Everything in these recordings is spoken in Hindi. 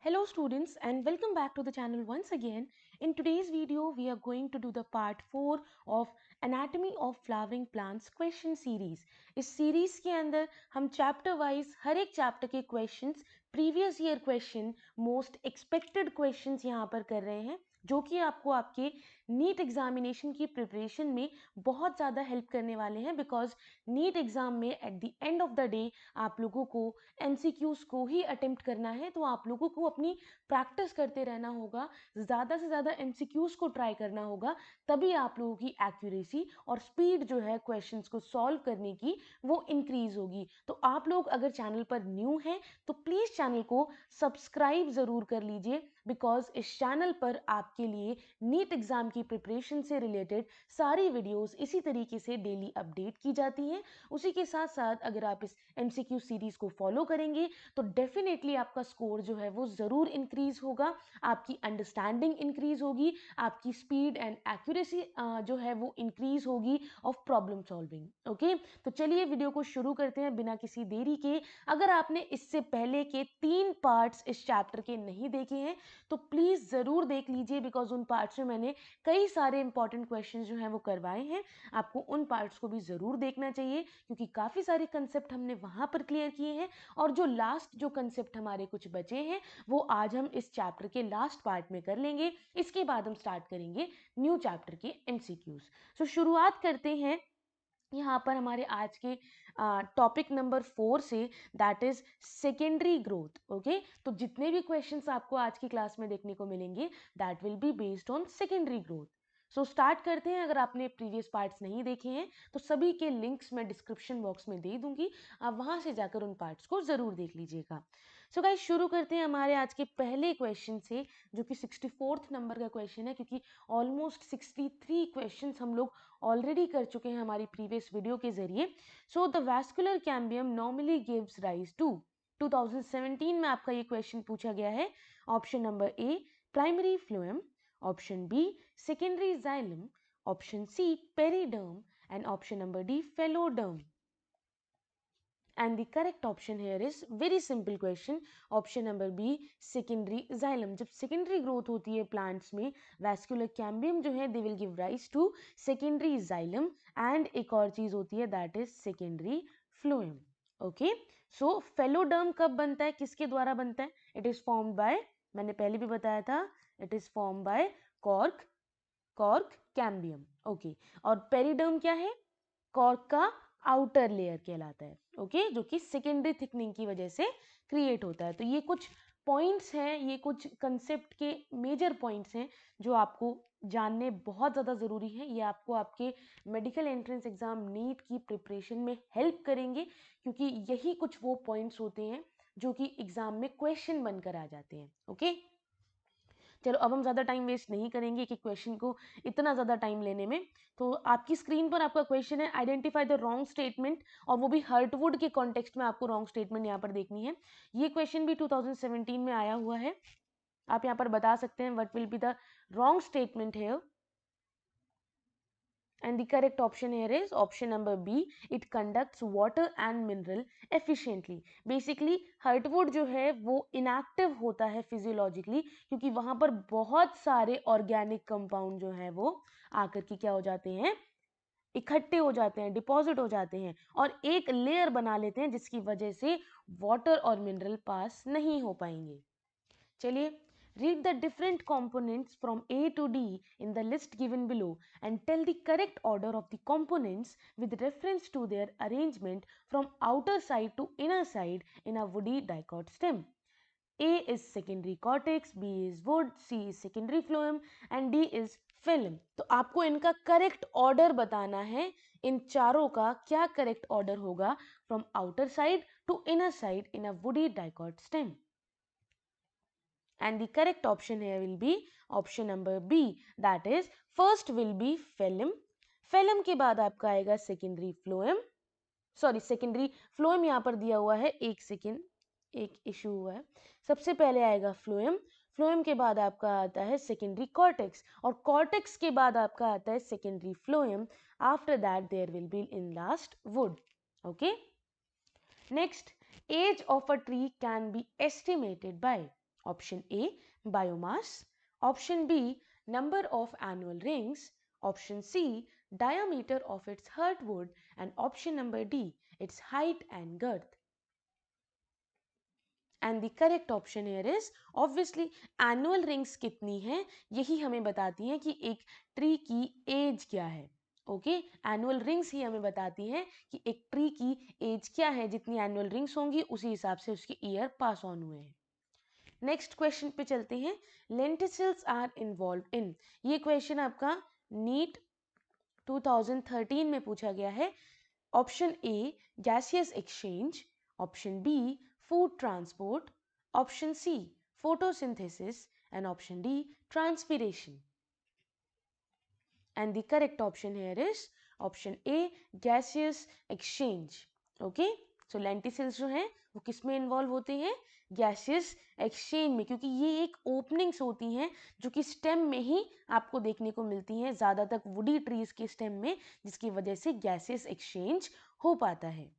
Hello students and welcome back to the channel once again. In today's video we are going to do the part 4 of anatomy of flowering plants question series. इस series के अंदर हम chapter wise हर एक chapter के questions, previous year question, most expected questions यहाँ पर कर रहे हैं जो कि आपको आपके नीट एग्जामिनेशन की प्रिपरेशन में बहुत ज़्यादा हेल्प करने वाले हैं बिकॉज नीट एग्ज़ाम में at the end of the day आप लोगों को MCQs को ही अटेम्प्ट करना है, तो आप लोगों को अपनी प्रैक्टिस करते रहना होगा, ज़्यादा से ज़्यादा MCQs को ट्राई करना होगा, तभी आप लोगों की एक्यूरेसी और स्पीड जो है क्वेश्चंस को सॉल्व करने की वो इंक्रीज होगी। तो आप लोग अगर चैनल पर न्यू हैं तो प्लीज़ चैनल को सब्सक्राइब ज़रूर कर लीजिए बिकॉज इस चैनल पर आपके लिए नीट एग्ज़ाम की प्रिपरेशन से रिलेटेड सारी वीडियोस इसी तरीके से डेली अपडेट की जाती हैं। उसी के साथ साथ अगर आप इस MCQ सीरीज़ को फॉलो करेंगे तो डेफिनेटली आपका स्कोर जो है वो ज़रूर इंक्रीज होगा, आपकी अंडरस्टैंडिंग इंक्रीज होगी, आपकी स्पीड एंड एक्यूरेसी जो है वो इंक्रीज होगी ऑफ प्रॉब्लम सॉल्विंग। ओके, तो चलिए वीडियो को शुरू करते हैं बिना किसी देरी के। अगर आपने इससे पहले के 3 पार्ट्स इस चैप्टर के नहीं देखे हैं तो प्लीज़ ज़रूर देख लीजिए बिकॉज उन पार्ट्स में मैंने कई सारे इंपॉर्टेंट क्वेश्चन जो हैं वो करवाए हैं। आपको उन पार्ट्स को भी ज़रूर देखना चाहिए क्योंकि काफ़ी सारे कंसेप्ट हमने वहाँ पर क्लियर किए हैं और जो लास्ट जो कंसेप्ट हमारे कुछ बचे हैं वो आज हम इस चैप्टर के लास्ट पार्ट में कर लेंगे। इसके बाद हम स्टार्ट करेंगे न्यू चैप्टर के MCQs। सो शुरुआत करते हैं यहाँ पर हमारे आज के टॉपिक नंबर 4 से, that is secondary growth. Okay, तो जितने भी क्वेश्चंस आपको आज की क्लास में देखने को मिलेंगे that will be based on secondary growth. So start करते हैं। अगर आपने प्रीवियस पार्ट्स नहीं देखे हैं तो सभी के लिंक्स मैं डिस्क्रिप्शन बॉक्स में दे दूंगी, आप वहां से जाकर उन पार्ट्स को ज़रूर देख लीजिएगा। सो गाइस शुरू करते हैं हमारे आज के पहले क्वेश्चन से जो कि 64th नंबर का क्वेश्चन है, क्योंकि ऑलमोस्ट 63 क्वेश्चंस हम लोग ऑलरेडी कर चुके हैं हमारी प्रीवियस वीडियो के जरिए। So the vascular cambium normally gives rise to, 2017 में आपका ये क्वेश्चन पूछा गया है। Option number A primary phloem, option B secondary xylem, option C periderm and option number D phelloderm. And the correct option here is very simple question, option number B secondary xylem। जब secondary growth होती है plants में, vascular cambium जो है they will give rise to secondary xylem and एक और चीज होती है that is secondary phloem। okay, so pheloderm कब बनता है, किसके द्वारा बनता है? it is formed by, मैंने पहले भी बताया था, it is formed by cork cambium। okay, और पेरिडर्म क्या है? कॉर्क का आउटर लेयर कहलाता है। ओके, जो कि सेकेंडरी थिकनिंग की वजह से क्रिएट होता है। तो ये कुछ पॉइंट्स हैं, ये कुछ कंसेप्ट के मेजर पॉइंट्स हैं जो आपको जानने बहुत ज़्यादा ज़रूरी है। ये आपको आपके मेडिकल एंट्रेंस एग्जाम नीट की प्रिपरेशन में हेल्प करेंगे क्योंकि यही कुछ वो पॉइंट्स होते हैं जो कि एग्जाम में क्वेश्चन बनकर आ जाते हैं। ओके, चलो अब हम ज़्यादा टाइम वेस्ट नहीं करेंगे कि क्वेश्चन को इतना ज़्यादा टाइम लेने में। तो आपकी स्क्रीन पर आपका क्वेश्चन है, आइडेंटिफाई द रॉन्ग स्टेटमेंट, और वो भी हर्टवुड के कॉन्टेक्स्ट में आपको रॉन्ग स्टेटमेंट यहाँ पर देखनी है। ये क्वेश्चन भी 2017 में आया हुआ है। आप यहाँ पर बता सकते हैं what will be the wrong statement here. And the correct option here is option number B, it conducts water and mineral efficiently। basically heartwood जो है वो इनएक्टिव होता है फिजियोलॉजिकली क्योंकि वहां पर बहुत सारे ऑर्गेनिक कंपाउंड जो है वो आकर के क्या हो जाते हैं, इकट्ठे हो जाते हैं, डिपॉजिट हो जाते हैं और एक लेयर बना लेते हैं जिसकी वजह से वाटर और मिनरल पास नहीं हो पाएंगे। चलिए, read the different components from A to D in the list given below and tell the correct order of the components with reference to their arrangement from outer side to inner side in a woody dicot stem। A is secondary cortex, B is wood, C is secondary phloem and D is phloem। तो आपको इनका करेक्ट ऑर्डर बताना है, इन चारों का क्या करेक्ट ऑर्डर होगा from outer side to inner side in a woody dicot stem. And the correct option here will be option number B, that is first will be phloem। phloem के बाद आपका आएगा secondary phloem, sorry secondary phloem यहाँ पर दिया हुआ है, एक सेकेंड, एक इशू हुआ है। सबसे पहले आएगा phloem, phloem के बाद आपका आता है secondary cortex और cortex के बाद आपका आता है secondary phloem। after that there will be in last wood। okay, next, age of a tree can be estimated by, Option A, biomass. Option B, number of annual rings. Option C, diameter of its heartwood. And option number D, its height and girth. And the correct option here is obviously annual rings कितनी है यही हमें बताती हैं कि एक ट्री की एज क्या है. ओके, एनुअल रिंग्स ही हमें बताती हैं कि एक ट्री की एज क्या है. जितनी एनुअल रिंग्स होंगी उसी हिसाब से उसके ईयर पास ऑन हुए हैं. नेक्स्ट क्वेश्चन पे चलते हैं. Lenticels are involved in. ये क्वेश्चन आपका नीट 2013 में पूछा गया है. Option A, gaseous exchange. Option B, food transport. Option C, photosynthesis. And option D, transpiration. And the correct option here is option A, gaseous exchange. Okay, so lenticels जो हैं वो किस में इन्वॉल्व होते हैं? गैसियस एक्सचेंज में, क्योंकि ये एक ओपनिंग्स होती हैं जो कि स्टेम में ही आपको देखने को मिलती हैं ज़्यादातर वुडी ट्रीज के स्टेम में, जिसकी वजह से गैसियस एक्सचेंज हो पाता है.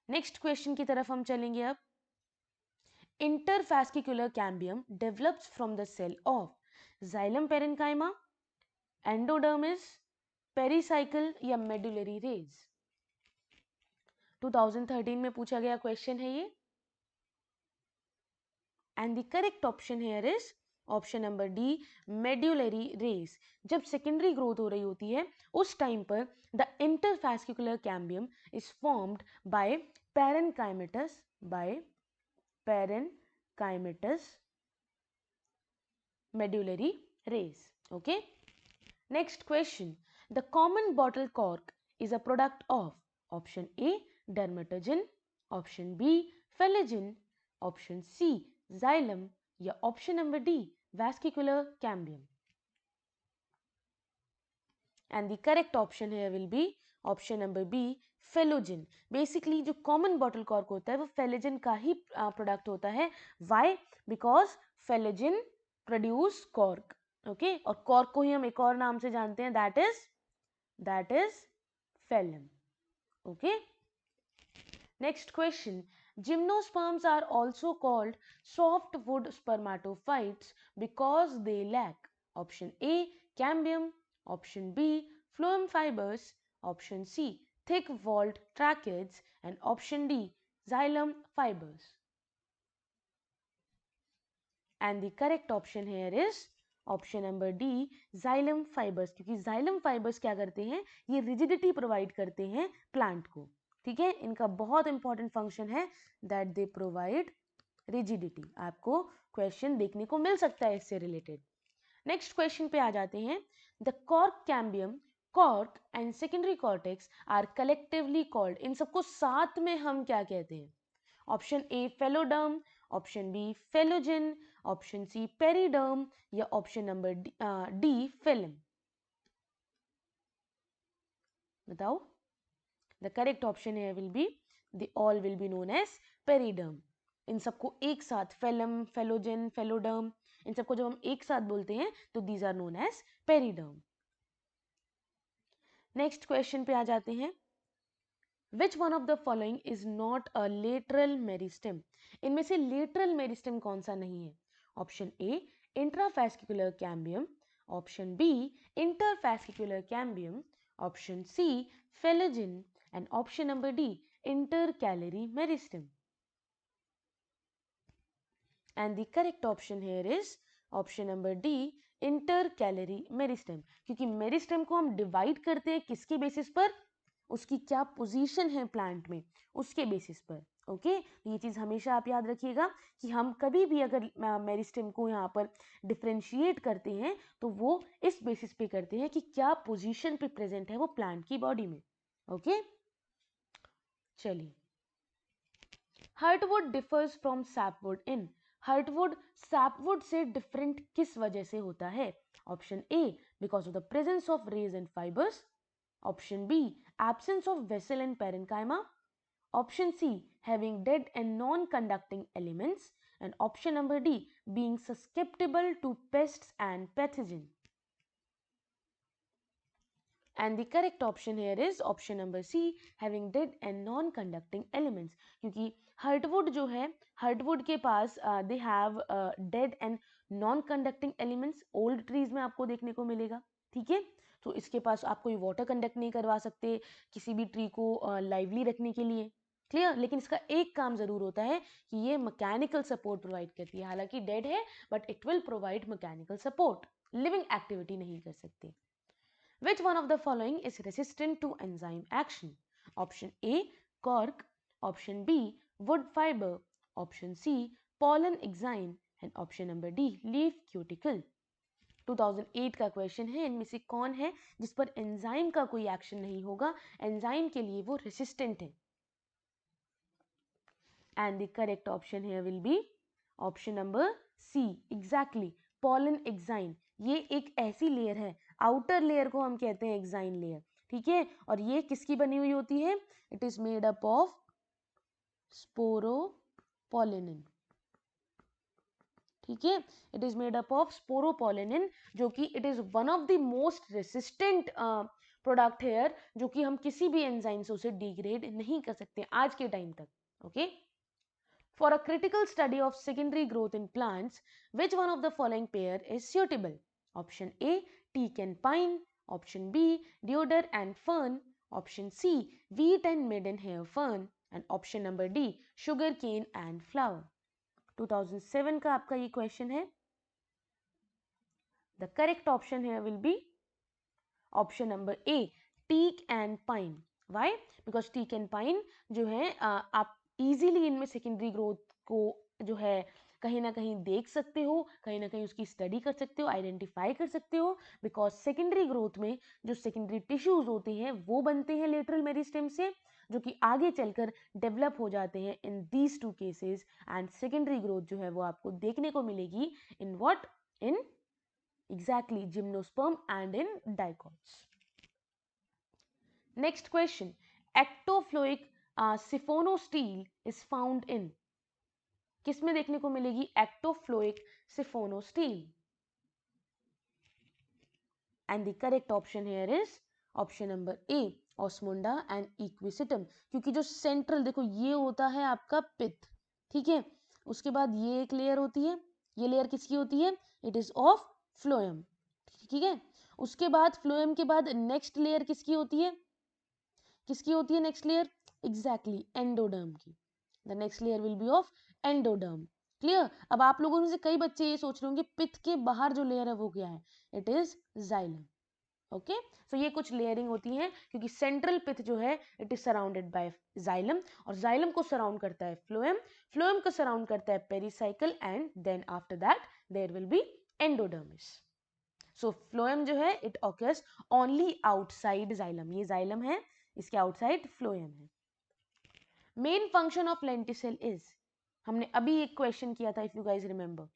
नेक्स्ट क्वेश्चन की तरफ हम चलेंगे अब. Interfascicular cambium develops from the cell of xylem parenchyma, endodermis, pericycle या medullary rays. 2013 में पूछा गया क्वेश्चन है ये. And the correct option here is option number D, medullary rays. जब secondary growth हो रही होती है उस टाइम पर the interfascicular cambium is formed by parenchymatous medullary rays. Okay, next question. The common bottle cork is a product of option A, dermatogen. Option B, philogen. Option C, xylem. या option number D, vascular cambium. And the correct option here will be option number B, philogen. Basically जो common bottle cork होता है वो philogen का ही product होता है. Why? Because philogen produce cork. Okay, और cork को ही हम एक और नाम से जानते हैं, that is phloem. Okay, next question. Gymnosperms are also called softwood spermatophytes because they lack option A, cambium. Option B, phloem fibers. Option C, thick walled tracheids. And option D, xylem fibers. And the correct option here is option number D, xylem fibers. क्योंकि xylem fibers क्या करते हैं, ये rigidity provide करते हैं plant को. ठीक है, इनका बहुत इंपॉर्टेंट फंक्शन है that they provide rigidity. आपको क्वेश्चन देखने को मिल सकता है इससे रिलेटेड. नेक्स्ट क्वेश्चन पे आ जाते हैं. The cork cambium, cork and secondary cortex are collectively called. इन सबको साथ में हम क्या कहते हैं? Option A, phelloderm. Option B, phellogen. Option C, periderm. या ऑप्शन नंबर डी, फिल्म. बताओ. The correct option here will be they all will be known as periderm. इन सबको एक साथ फेलम, फेलोजिन, फेलोडर्म, इन सबको जब हम एक साथ बोलते हैं तो these are known as periderm. Next question पे आ जाते हैं. Which one of the following is not a lateral meristem. इनमें से लेटरल मेरिस्टेम कौन सा नहीं है? Option A, intrafascicular cambium. Option B, interfascicular cambium. Option C, phellogen. And option number D, intercalary meristem. And the correct option here is option number D, intercalary meristem. क्योंकि मेरिस्टेम को हम डिवाइड करते हैं किसके बेसिस पर? उसकी क्या पोजीशन है प्लांट में, उसके बेसिस पर. ओके, ये चीज हमेशा आप याद रखिएगा कि हम कभी भी अगर मेरिस्टेम को यहाँ पर डिफरेंशिएट करते हैं तो वो इस बेसिस पे करते हैं कि क्या पोजीशन पे प्रेजेंट है वो प्लांट की बॉडी में. ओके, चलिए. Heartwood differs from sapwood in. Heartwood sapwood से डिफरेंट किस वजह से होता है? Option A, because of the presence of rays and fibres. Option B, absence of vessel and parenchyma. Option C, having dead and non conducting elements. And option number D, being susceptible to pests and pathogen. And the correct option here is option number C, having dead and non conducting elements, क्योंकि हर्टवुड जो है, हर्टवुड के पास they have dead and non conducting elements, old trees में आपको देखने को मिलेगा, ठीक है। तो इसके पास आप कोई वाटर कंडक्ट नहीं करवा सकते किसी भी ट्री को लाइवली रखने के लिए, क्लियर। लेकिन इसका एक काम जरूर होता है कि ये मैकेनिकल सपोर्ट प्रोवाइड करती है, हालांकि डेड है but it will provide mechanical support, living activity नहीं कर सकते। Which one of the following is resistant to enzyme action? Option A, cork. Option B, wood fiber. Option C, pollen enzyme. And option number D, leaf cuticle. 2008 का क्वेश्चन है, इनमें से कौन है जिस पर एंजाइम का कोई एक्शन नहीं होगा, एंजाइम के लिए वो रेसिस्टेंट है। And the correct option here will be option number C, exactly, pollen enzyme। ये एक ऐसी लेयर है, आउटर लेयर को हम कहते हैं एक्साइन लेयर, ठीक है। और ये किसकी बनी हुई होती है? It is made up of sporopollenin, ठीक है। It is made up of sporopollenin, जो कि it is one of the most resistant product here, जो कि हम किसी भी एंजाइम से उसे डिग्रेड नहीं कर सकते आज के टाइम तक, okay. For a critical study of secondary growth in plants, which one of the following pair is suitable? Option A, teak and pine. Option B, deodar and fern. Option C, wheat and maidenhair fern. And option number D, sugar cane and flower. 2007 का आपका ये क्वेश्चन है। The correct option here will be option number A, teak and pine. Why? Because teak and pine जो है आप इजीली इनमें सेकेंडरी ग्रोथ को जो है कहीं ना कहीं देख सकते हो, कहीं ना कहीं उसकी स्टडी कर सकते हो, आइडेंटिफाई कर सकते हो, बिकॉज सेकेंडरी ग्रोथ में जो सेकेंडरी टिश्यूज होते हैं वो बनते हैं लेटरल मेरिस्टेम से, जो कि आगे चलकर डेवलप हो जाते हैं in these two cases. And secondary growth जो है वो आपको देखने को मिलेगी in what, in exactly gymnosperm and in dicots. Next question, ectophloic siphonostele is found in, किस में देखने को मिलेगी ectophloic siphonostele? And the correct option here is option number A, Osmunda and Equisetum, क्योंकि जो सेंट्रल देखो ये होता है आपका पिथ, ठीक है। उसके बाद ये एक लेयर होती है, ये लेयर किसकी होती है? इट इज ऑफ फ्लोएम, ठीक है। उसके बाद फ्लोएम के बाद नेक्स्ट लेयर किसकी होती है? किसकी होती है नेक्स्ट लेयर? एग्जैक्टली एंडोडर्म की। The next layer will be of endoderm, clear. अब आप लोगों में से कई बच्चे ये सोच रहे होंगे पिथ के बाहर जो लेयर है वो क्या है? It is xylem, okay. So ये कुछ लेयरिंग होती है, क्योंकि सेंट्रल पिथ जो है it is surrounded by xylem, और जाइलम को सराउंड करता है फ्लोएम, फ्लोएम को सराउंड करता है pericycle, and then after that there will be endodermis. So phloem जो है it occurs only outside xylem, ये जाइलम है, इसके आउटसाइड फ्लोएम है। Main function of lenticel is, हमने अभी एक क्वेश्चन किया था if you guys remember,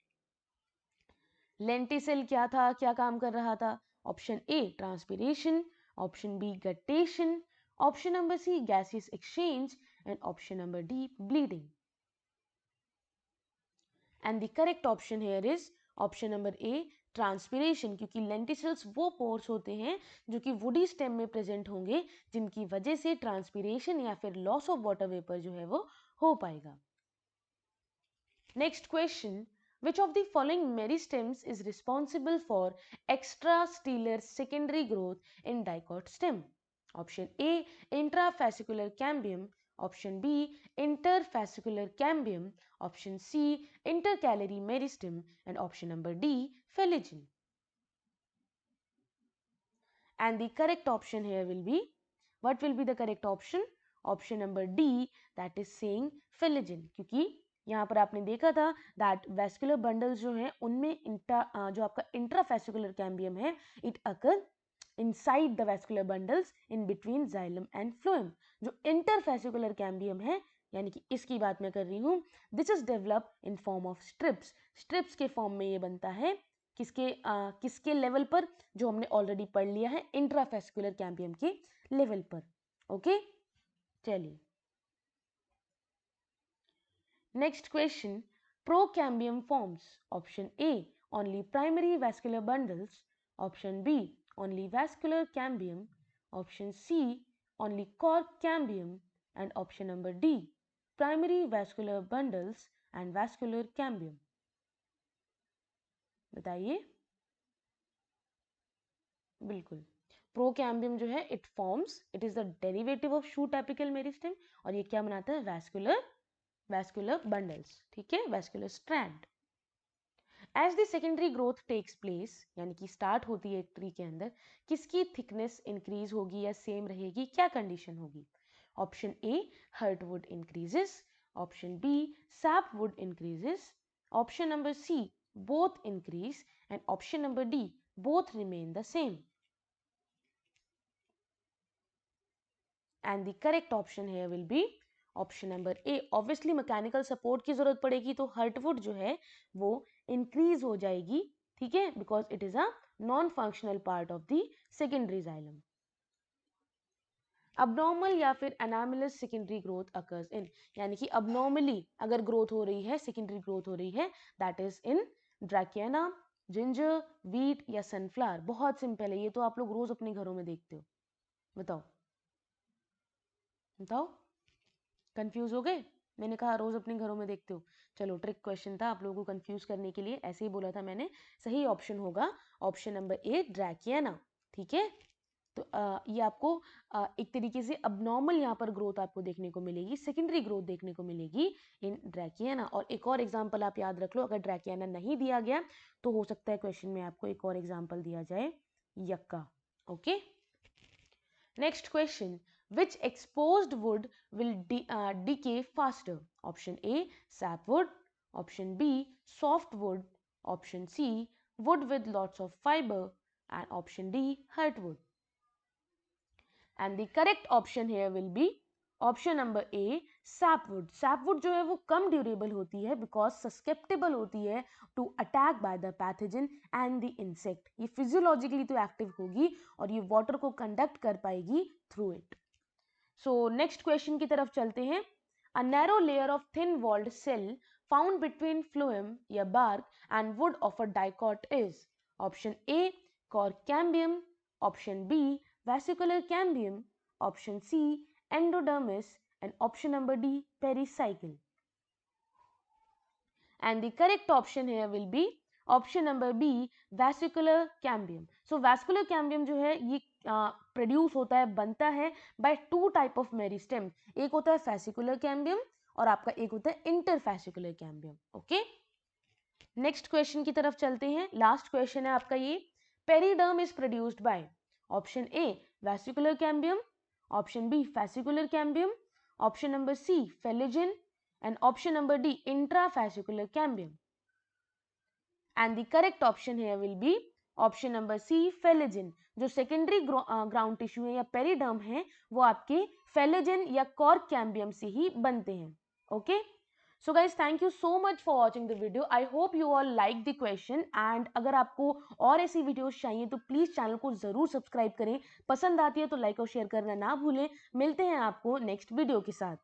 lenticel क्या था, क्या काम कर रहा था? Option A transpiration, option B guttation, option number C gaseous exchange, and option number D bleeding. And the correct option here is option number A transpiration, क्योंकि लेंटिसल्स वो पोर्स होते हैं जो कि वुडी स्टेम में प्रेजेंट होंगे, जिनकी वजह से ट्रांसपिरेशन या फिर लॉस ऑफ वाटर वेपर जो है वो हो पाएगा। Next question, which of the following meristems is responsible for extrastellar secondary growth in dicot stem? Option A, intrafascicular cambium. Option B, interfascicular cambium. Option C, intercalary meristem. And option number D, philogen. And the correct option here will be, what will be the correct option? Option number D, that is saying philogen, क्योंकि यहाँ पर आपने देखा था दैट वेस्कुलर बंडल्स जो हैं उनमें जो आपका इंट्राफेसिकुलर कैम्बियम है it occur inside the vascular bundles in between xylem and phloem. जो इंटरफेसिकुलर कैम्बियम है, यानी कि इसकी बात मैं कर रही हूँ, this is develop in form of strips, strips के फॉर्म में ये बनता है, किसके लेवल पर? जो हमने ऑलरेडी पढ़ लिया है इंट्राफेसिकुलर कैम्बियम के लेवल पर, ओके। चलिए next question, procambium forms. Option A only primary vascular bundles, option B only vascular cambium, option C only cork cambium, and option number D primary vascular bundles and vascular cambium. बताइए। बिल्कुल, प्रोकैम्बियम जो है it is the derivative of shoot apical meristem, और ये क्या बनाता है, वैस्कुलर बंडल्स, ठीक है, vascular strand. As the secondary growth takes place, यानी कि स्टार्ट होती है एक ट्री के अंदर, किसकी थिकनेस इंक्रीज होगी या सेम रहेगी, क्या कंडीशन होगी? Option A heartwood increases, option B sapwood increases, option number C both increase, and option number D both remain the same. And the correct option here will be option number A. Obviously mechanical support की जरूरत पड़ेगी तो हर्टवुड जो है वो इंक्रीज हो जाएगी, ठीक है, because it is a non functional part of the secondary xylem. Abnormal या फिर एनामिलस सेकेंडरी ग्रोथ अकर्स इन, यानी कि अबनॉर्मली अगर ग्रोथ हो रही है, सेकेंडरी ग्रोथ हो रही है, that is in Dracaena, ginger, wheat या सनफ्लावर। बहुत सिंपल है, ये तो आप लोग रोज अपने घरों में देखते हो। बताओ बताओ, कंफ्यूज हो गए? मैंने कहा रोज अपने घरों में देखते हो। चलो, ट्रिक क्वेश्चन था आप लोगों को कंफ्यूज करने के लिए, ऐसे ही बोला था मैंने। सही ऑप्शन होगा ऑप्शन नंबर ए ड्रैकियाना, ठीक है। तो ये आपको एक तरीके से अबनॉर्मल यहाँ पर ग्रोथ आपको देखने को मिलेगी, सेकेंडरी ग्रोथ देखने को मिलेगी इन ड्रैकियाना। और एक और एग्जांपल आप याद रख लो, अगर ड्रैकियाना नहीं दिया गया तो हो सकता है क्वेश्चन में आपको एक और एग्जांपल दिया जाए, yucca. Okay, next question, which exposed wood will decay faster? Option A sapwood, option B softwood, option C wood with lots of fiber, and option D hardwood. And the correct option here will be option number A sapwood. Sapwood जो है वो कम ड्यूरेबल होती है बिकॉज सस्केप्टेबल होती है to attack by the pathogen and the insect. ये फिजियोलॉजिकली तो एक्टिव होगी और ये वाटर को कंडक्ट कर पाएगी through it. So next question की तरफ चलते हैं। A narrow layer of thin walled cell found between phloem या bark and wood of a dicot is option A cork cambium, option B vesicular cambium, option C endodermis, and option number D pericycle. And the correct option here will be option number B vesicular cambium. So vesicular cambium जो है ये प्रोड्यूस होता है, बनता है by two type of meristem. एक होता है फेसिकुलर कैम्बियम और आपका एक होता है interfascicular cambium. Okay, next question की तरफ चलते हैं। लास्ट क्वेश्चन है आपका ये, periderm is produced by option A vesicular cambium, option B fascicular cambium, option number C philogen, and option number D intrafascicular cambium. And the correct option here will be option number C phellogen. जो सेकेंडरी ग्राउंड टिश्यू है या पेरिडर्म है वो आपके फेलोजेन या कॉर्क कैम्बियम से ही बनते हैं। Okay, so guys thank you so much for watching the video. I hope you all like the question, and अगर आपको और ऐसी वीडियोस चाहिए तो प्लीज चैनल को जरूर सब्सक्राइब करें। पसंद आती है तो लाइक और शेयर करना ना भूलें। मिलते हैं आपको नेक्स्ट वीडियो के साथ।